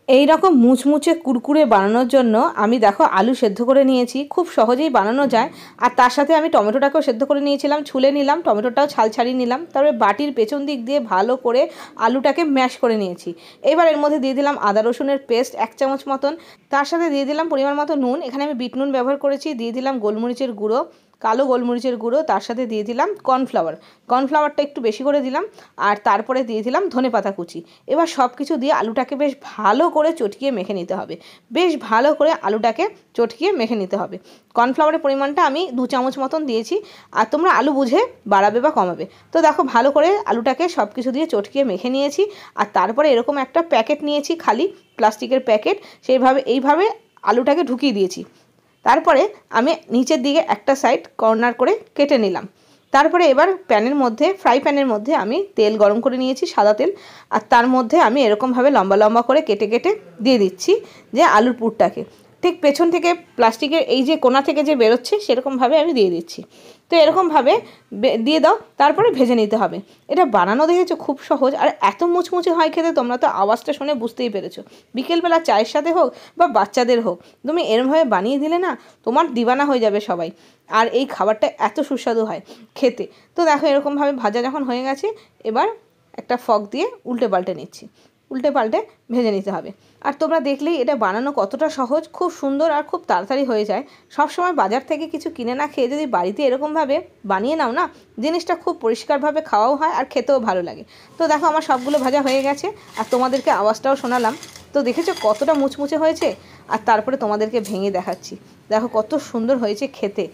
এই রকম মুচমুচে কুরকুরে বানানোর জন্য আমি দেখো আলু সেদ্ধ করে নিয়েছি, খুব সহজেই বানানো যায়। আর তার সাথে আমি টমেটোটাকেও সেদ্ধ করে নিয়েছিলাম, ছুলে নিলাম, টমেটোটাও ছাল ছাড়িয়ে নিলাম। তারপরে বাটির পেছন দিক দিয়ে ভালো করে আলুটাকে ম্যাশ করে নিয়েছি। এবার এর মধ্যে দিয়ে দিলাম আদা রসুনের পেস্ট 1 চামচ মতন, তার সাথে দিয়ে দিলাম পরিমাণ মতো নুন, এখানে আমি বিট নুন ব্যবহার করেছি। দিয়ে দিলাম গোলমরিচের গুঁড়ো, কালো গোলমরিচের গুঁড়ো, তার সাথে দিয়ে দিলাম কর্নফ্লাওয়ারটা একটু বেশি করে দিলাম। আর তারপরে দিয়ে দিলাম ধনেপাতা কুচি। এবার সব কিছু দিয়ে আলুটাকে বেশ ভালো করে চটকিয়ে মেখে নিতে হবে, বেশ ভালো করে আলুটাকে চটকিয়ে মেখে নিতে হবে। কর্নফ্লাওয়ারের পরিমাণটা আমি 2 চামচ মতন দিয়েছি, আর তোমরা আলু বুঝে বাড়াবে বা কমাবে। তো দেখো ভালো করে আলুটাকে সব কিছু দিয়ে চটকিয়ে মেখে নিয়েছি। আর তারপরে এরকম একটা প্যাকেট নিয়েছি, খালি প্লাস্টিকের প্যাকেট, এইভাবে আলুটাকে ঢুকিয়ে দিয়েছি। তারপরে আমি নিচের দিকে একটা সাইড কর্নার করে কেটে নিলাম। তারপরে এবার ফ্রাই প্যানের মধ্যে আমি তেল গরম করে নিয়েছি, সাদা তেল। আর তার মধ্যে আমি এরকমভাবে লম্বা লম্বা করে কেটে কেটে দিয়ে দিচ্ছি যে আলুর পুরটাকে। ঠিক পেছন থেকে প্লাস্টিকের এই যে কোণা থেকে যে বেরোচ্ছে সেরকমভাবে আমি দিয়ে দিচ্ছি। তো এরকমভাবে দিয়ে দাও, তারপরে ভেজে নিতে হবে। এটা বানানো দেখেছো খুব সহজ, আর এত মুচমুচে হয় খেতে, তোমরা তো আওয়াজটা শুনে বুঝতেই পেরেছো। বিকেলবেলা চায়ের সাথে হোক বা বাচ্চাদের হোক, তুমি এরমভাবে বানিয়ে দিলে না, তোমার দিওয়ানা হয়ে যাবে সবাই। আর এই খাবারটা এত সুস্বাদু হয় খেতে। তো দেখো এরকমভাবে ভাজা যখন হয়ে গেছে, এবার একটা ফক দিয়ে উল্টে পাল্টে নিচ্ছি, উল্টে পাল্টে ভেজে নিতে হবে। আর তোমরা দেখলেই এটা বানানো কতটা সহজ, খুব সুন্দর আর খুব তাড়াতাড়ি হয়ে যায়। সব সময় বাজার থেকে কিছু কিনে না খেয়ে যদি বাড়িতে এরকমভাবে বানিয়ে নাও না, জিনিসটা খুব পরিষ্কারভাবে খাওয়াও হয় আর খেতেও ভালো লাগে। তো দেখো আমার সবগুলো ভাজা হয়ে গেছে, আর তোমাদেরকে আওয়াজটাও শোনালাম। তো দেখেছো কতটা মুচমুচে হয়েছে। আর তারপরে তোমাদেরকে ভেঙে দেখাচ্ছি, দেখো কত সুন্দর হয়েছে খেতে।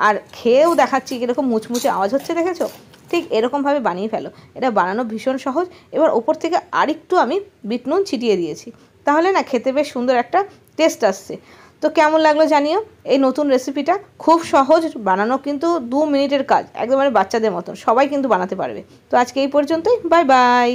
আর খেয়েও দেখাচ্ছি কীরকম মুচমুচে আওয়াজ হচ্ছে, দেখেছো? ঠিক এরকমভাবে বানিয়ে ফেলো, এটা বানানো ভীষণ সহজ। এবার ওপর থেকে আরেকটু আমি বিট নুন ছিটিয়ে দিয়েছি, তাহলে না খেতে বেশ সুন্দর একটা টেস্ট আসছে। তো কেমন লাগলো জানিও এই নতুন রেসিপিটা। খুব সহজ বানানো, কিন্তু 2 মিনিটের কাজ, একদম বাচ্চাদের মতন সবাই কিন্তু বানাতে পারবে। তো আজকে এই পর্যন্তই, বাই বাই।